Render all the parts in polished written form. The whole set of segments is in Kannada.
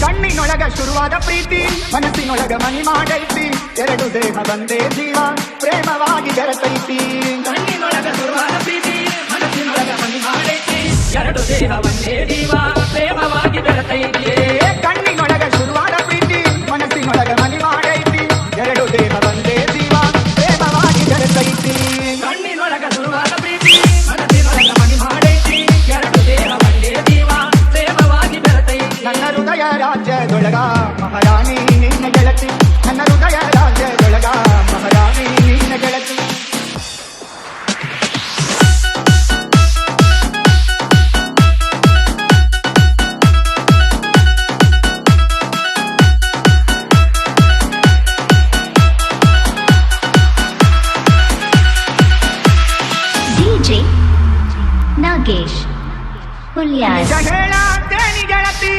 ಕಣ್ಣಿನೊಳಗ ಶುರುವಾದ ಪ್ರೀತಿ ಮನಸ್ಸಿನೊಳಗ ಮನಿ ಮಾಡೈತಿ ಎರಡು ದೇಹ ಬಂದೇ ಜೀವ ಪ್ರೇಮವಾಗಿ ಬೆರೆತೈತಿ ಕಣ್ಣಿನೊಳಗ ಶುರುವಾದ ಪ್ರೀತಿ ಮನಸ್ಸಿನೊಳಗ ಮನಿ ಮಾಡೈತಿ ಎರಡು ದೇಹ ಒಂದೇ ಜೀವ ಪ್ರೇಮವಾಗಿ ಬೆರೆತೈತಿ ಕಣ್ಣಿನೊಳಗ ಶುರುವಾದ ಪ್ರೀತಿ ಮನಸ್ಸಿನೊಳಗ ಮನಿ ಮಾಡೈತಿ ಎರಡು ದೇಹ ಒಂದೇ ಜೀವ ಪ್ರೇಮವಾಗಿ ಬೆರೆತೈತಿ ಕಣ್ಣಿನೊಳಗ ಶುರುವಾದ ಪ್ರೀತಿ ಮನಸ್ಸಿನೊಳಗ ಮನಿ ಮಾಡೈತಿ ಎರಡು ದೇಹ ಒಂದೇ ಜೀವ ಪ್ರೇಮವಾಗಿ ಬೆರೆತೈತಿ ನನ್ನ ಹೃದಯ ರಾಜ್ಯದೊಳಗ ಮಹಾರಾಣಿ ನಿನ್ನ ಗೆಳತಿ ನನ್ನ ಹೃದಯ ರಾಜ್ಯದೊಳಗ ಮಹಾರಾಣಿ ನಿನ್ನ ಗೆಳತಿ DJ Nagesh Hulyar ನಿಜ ಹೇಳತ್ತೇನಿ ಗೆಳತಿ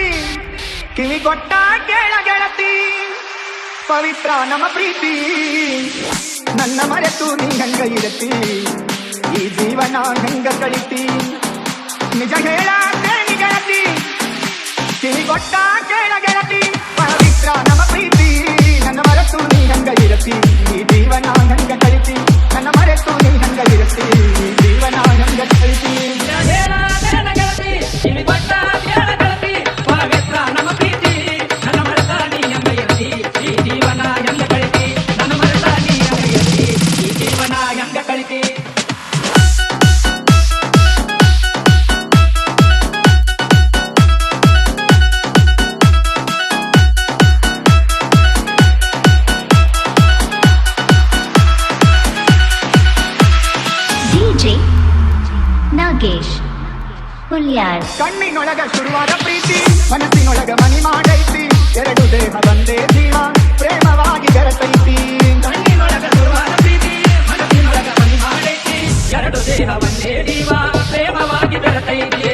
ಕಿವಿ ಕೊಟ್ಟ ಕೇಳ ಗೆಳತಿ ಪವಿತ್ರ ನಮ್ಮ ಪ್ರೀತಿ ನನ್ನ ಮರೆತು ನೀ ಹಂಗ ಇರತಿ ಈ ಜೀವನ ಹಂಗ ಕಳಿತಿ ನಿಜ ಹೇಳತ್ತೇನಿ ಗೆಳತಿ ಕಿವಿ ಕೊಟ್ಟ ಕೇಳ ಗೆಳತಿ ಪವಿತ್ರ ನಮ್ಮ ಪ್ರೀತಿ ನನ್ನ ಮರೆತು ನೀ ಹಂಗ ಇರತಿ ಈ ಜೀವನ ಹಂಗ ಕಳಿತಿ ನನ್ನ ಮರೆತು ನೀ ಹಂಗ ಇರತಿ ಈ ಜೀವನ ಹಂಗ ಕಳಿತಿ ಗೆಳತಿ ಇಲ್ಲಿ ಕೊಟ್ಟ ಕೇಳ ಗೆಳತಿ ಪವಿತ್ರ ನಮ್ಮ ಪ್ರೀತಿ ನನ್ನ ಮರೆತ ನೀ ಎಂಬ ಇರತಿ ಈ ಜೀವನ ಎಂದ ಕಳಿತಿ ನನ್ನ ಮರೆತ ನೀ ಎಂಬ ಇರತಿ ಈ ಜೀವನ ಎಂದ ಕಳಿತಿ DJ Nagesh Hulyar ಕಣ್ಣಿನೊಳಗ ಶುರುವಾದ ಪ್ರೀತಿ ಮನಸ್ಸಿನೊಳಗ ಮನಿ ಮಾಡೈತಿ ಎರಡು ದೇಹ ಒಂದೇ ಜೀವ ಪ್ರೇಮವಾಗಿ ಬೆರೆತೈತಿ ಕಣ್ಣಿನೊಳಗ ಶುರುವಾದ ಪ್ರೀತಿ ಮನಸ್ಸಿನೊಳಗ ಮನಿ ಮಾಡೈತಿ ಎರಡು ದೇಹ ಒಂದೇ ಜೀವ ಪ್ರೇಮವಾಗಿ ಬೆರೆತೈತಿ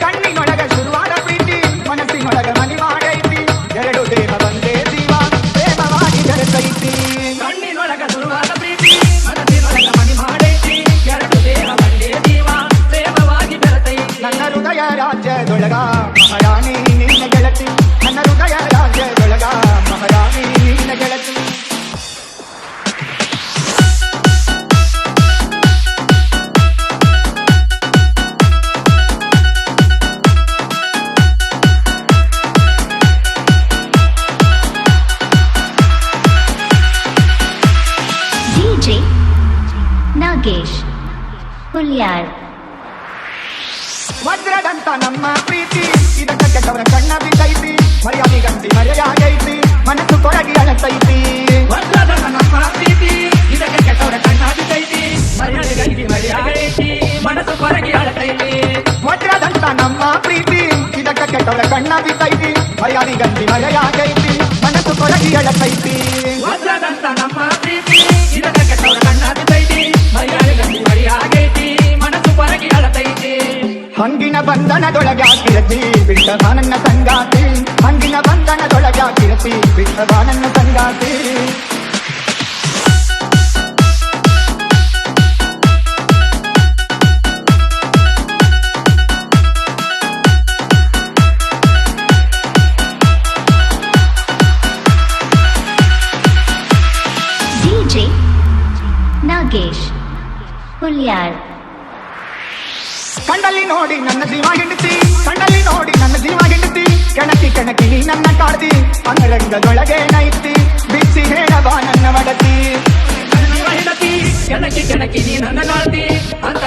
ಕಣ್ಣಿನೊಳಗ ಶುರುವಾದ ಪ್ರೀತಿ ಮನಸ್ಸಿನೊಳಗ ಮನಿ ಮಾಡೈತಿ ಎರಡು ದೇಹ ಒಂದೇ ಜೀವ ಪ್ರೇಮವಾಗಿ ಬೆರೆತೈತಿ ಕಣ್ಣಿನೊಳಗ ಶುರುವಾದ ಪ್ರೀತಿ ಮನಸ್ಸಿನೊಳಗ ಮನಿ ಮಾಡೈತಿ ಎರಡು ದೇಹ ಒಂದೇ ಜೀವ ಪ್ರೇಮವಾಗಿ ಬೆರೆತೈತಿ ನನ್ನ ಹೃದಯ ರಾಜ್ಯದೊಳಗ ಮಹಾರಾಣಿ ನಿನ್ನ ಗೆಳತಿ ನನ್ನ ಹೃದಯ ರಾಜ್ಯದೊಳಗ ಮಹಾರಾಣಿ ನಿನ್ನ ಗೆಳತಿ DJ Nagesh Hulyar ವಜ್ರದಂತ ನಮ್ಮ ಪ್ರೀತಿ ಇದಕ್ಕೆ ಕೆಟ್ಟವರ ಕಣ್ಣ ಬಿದ್ದೈತಿ ಮರ್ಯಾದೆ ಗಂಟಿ ಮರೆಯಾಗೈತಿ ಮನಸ್ಸು ಕೊರಗಿ ಅಳತೈತಿ ವಜ್ರದ ನಮ್ಮ ಪ್ರೀತಿ ಇದಕ್ಕೆ ಕೆಟ್ಟವರ ಕಣ್ಣ ಬಿದ್ದೈತಿ ಮರ್ಯಾದೆ ಗಂಟಿ ಮರೆಯಾಗೈತಿ ಮನಸ್ಸು ಹೊರಗೆ ಅಳತೈತಿ ವಜ್ರದಂತ ನಮ್ಮ ಪ್ರೀತಿ ಇದಕ್ಕೆ ಕೆಟ್ಟವರ ಕಣ್ಣ ಬಿದ್ದೈತಿ ಮರ್ಯಾದೆ ಗಂಟಿ ಮರೆಯಾಗೈತಿ ಮನಸ್ಸು ಕೊರಗಿ ಅಳತೈತಿ ವಜ್ರದಂತ ನಮ್ಮ ಪ್ರೀತಿ ಇದಕ್ಕೆ ಕೆಟ್ಟವರ ಕಣ್ಣ ಬಿದ್ದೈತಿ ಮರ್ಯಾದೆ ಗಂಟಿ ಮರೆಯಾಗೈತಿ ಮನಸ್ಸು ಹೊರಗೆ ಅಳತೈತಿ ಹಂಗಿನ ಬಂಧನದೊಳಗಾಕಿರತಿ ಬಿಟ್ಟವ ನನ್ನ ಸಂಗಾತಿ ಹಂಗಿನ ಬಂಧನದೊಳಗಾಕಿರತಿ ಬಿಟ್ಟವ ನನ್ನ ಸಂಗಾತಿ DJ Nagesh Hulyar ಕಣ್ಣಲ್ಲಿ ನೋಡಿ ನನ್ನ ಜೀವ ಹಿಂಡಿತಿ ಕಣ್ಣಲ್ಲಿ ನೋಡಿ ನನ್ನ ಜೀವ ಹಿಂಡಿತಿ ಕೆಣಕಿ ಕೆಣಕಿ ನೀ ನನ್ನ ಕಾಡ್ತಿ ಅಂಗರಂಗದೊಳಗೆ ನೈತಿ ಬಿಚ್ಚಿ ಹೇಳವ ನನ್ನ ಒಡತಿ ಹೆಂಡತಿ ಕೆಣಕಿ ಕೆಣಕಿ ನೀ ನನ್ನ ಕಾಡ್ತಿ ಅಂತ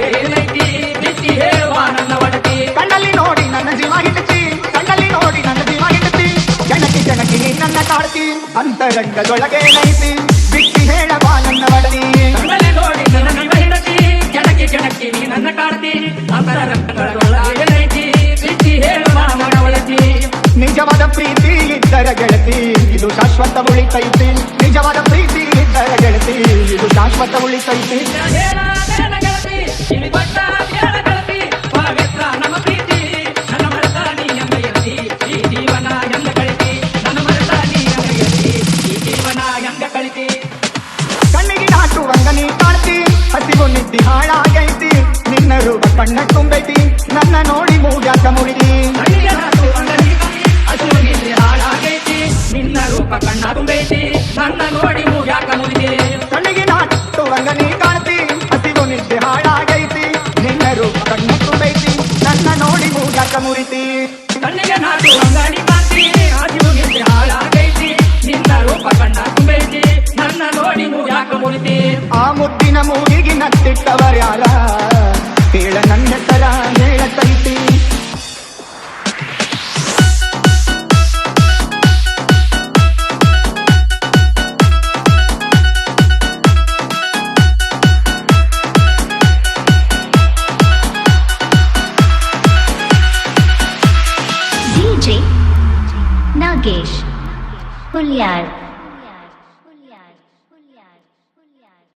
ಏನೈತಿ ಬಿಚ್ಚಿ ಹೇಳುವ ನನ್ನ ಒಡತಿ ಕಣ್ಣಲ್ಲಿ ನೋಡಿ ನನ್ನ ಜೀವ ಹಿಂಡಿತಿ ಕಣ್ಣಲ್ಲಿ ನೋಡಿ ನನ್ನ ಜೀವ ಹಿಂಡಿತಿ ಕೆಣಕಿ ಕೆಣಕಿ ನೀ ನನ್ನ ಕಾಡ್ತಿ ಅಂತರಂಗದೊಳಗೆ ನೈತಿ ಬಿಚ್ಚಿ ಹೇಳವ ನನ್ನ ಒಡತಿ ಕಣ್ಣಲ್ಲಿ ನೋಡಿ ನನ್ನ ಹೆಂಡತಿ ಕೆಣಕಿ ಕೆಣಕಿ ನೀ ನನ್ನ ಕಾಡ್ತಿ ಅಂತರ ಏನೈತಿ ಬಿಚ್ಚಿ ಹೇಳುವ ನನ್ನ ಒಡತಿ ನಿಜವಾದ ಪ್ರೀತಿ ಇದ್ದರ ಗೆಳತಿ ಇದು ಶಾಶ್ವತ ಉಳಿತೈತಿ ನಿಜವಾದ ಪ್ರೀತಿ ಇದ್ದರ ಗೆಳತಿ ಇದು ಶಾಶ್ವತ ಉಳಿತೈತಿ ಗೆಳತಿ ಇಲ್ಲಿ ಕೊಟ್ಟ ಕೇಳ ಗೆಳತಿ ಪವಿತ್ರ ನಮ್ಮ ಪ್ರೀತಿ ನನ್ನ ಮರೆತ ನೀ ಎಂಬ ಇರತಿ ಈ ಜೀವನ ಎಂದ ಕಳಿತಿ ನನ್ನ ಮರೆತ ನೀ ಎಂಬ ಇರತಿ ಈ ಜೀವನ ಎಂದ ಕಳಿತಿ ಕಣ್ಣಿಗೆ ನಾಟುವಂಗ ನೀ ಕಾಣ್ತಿ ಹಸಿವು ನಿದ್ದಿ ಹಾಳಾಗೈತಿ ನಿನ್ನ ರೂಪ ಕಣ್ಣ ತುಂಬೈತಿ ನನ್ನ ನೋಡಿ ಮೂಗ್ಯಾಕ ಮುಳಿದಿ ಕಣ್ಣಿಗೆ ನಾಟುವಂಗ ನೀ ಕಾಣ್ತಿ, ಹಸಿವು ತುಂಬೈತಿ ನನ್ನ ನೋಡಿ ಮೂಗ್ಯಾಕ ಮುರಿದೆ ಕಣ್ಣಿಗೆ ನಾಟುವಂಗ ನೀ ಕಾಣ್ತಿ ಹಸಿವು ನಿದ್ದೆ ಹಾಳಾಗೈತಿ ನಿನ್ನ ರೂಪ ಕಣ್ಣ ತುಂಬೈತಿ ನನ್ನ ನೋಡಿ ಮೂಗಾಕ ಮುರಿತಿ ಕಣ್ಣಿಗೆ ನಾಟು ಅಂಗಡಿ ಕಾಂತಿ ಹಸಿವು ನಿದ್ದೆ ಹಾಳಾಗೈತಿ ನಿನ್ನ ರೂಪ ಕಣ್ಣ ತುಂಬೈತಿ ನನ್ನ ನೋಡಿ ಮೂಗ್ಯಾಕ ಮುರಿತಿ ಆ ಮುದ್ದಿನ ಮೂಗಿಗೆ ನತ್ತಿಟ್ಟವರ್ಯಾರ ಹೇಳ ನನ್ನ ಹೆಸರ ಹೇಳತೈತಿ DJ Nagesh Hulyar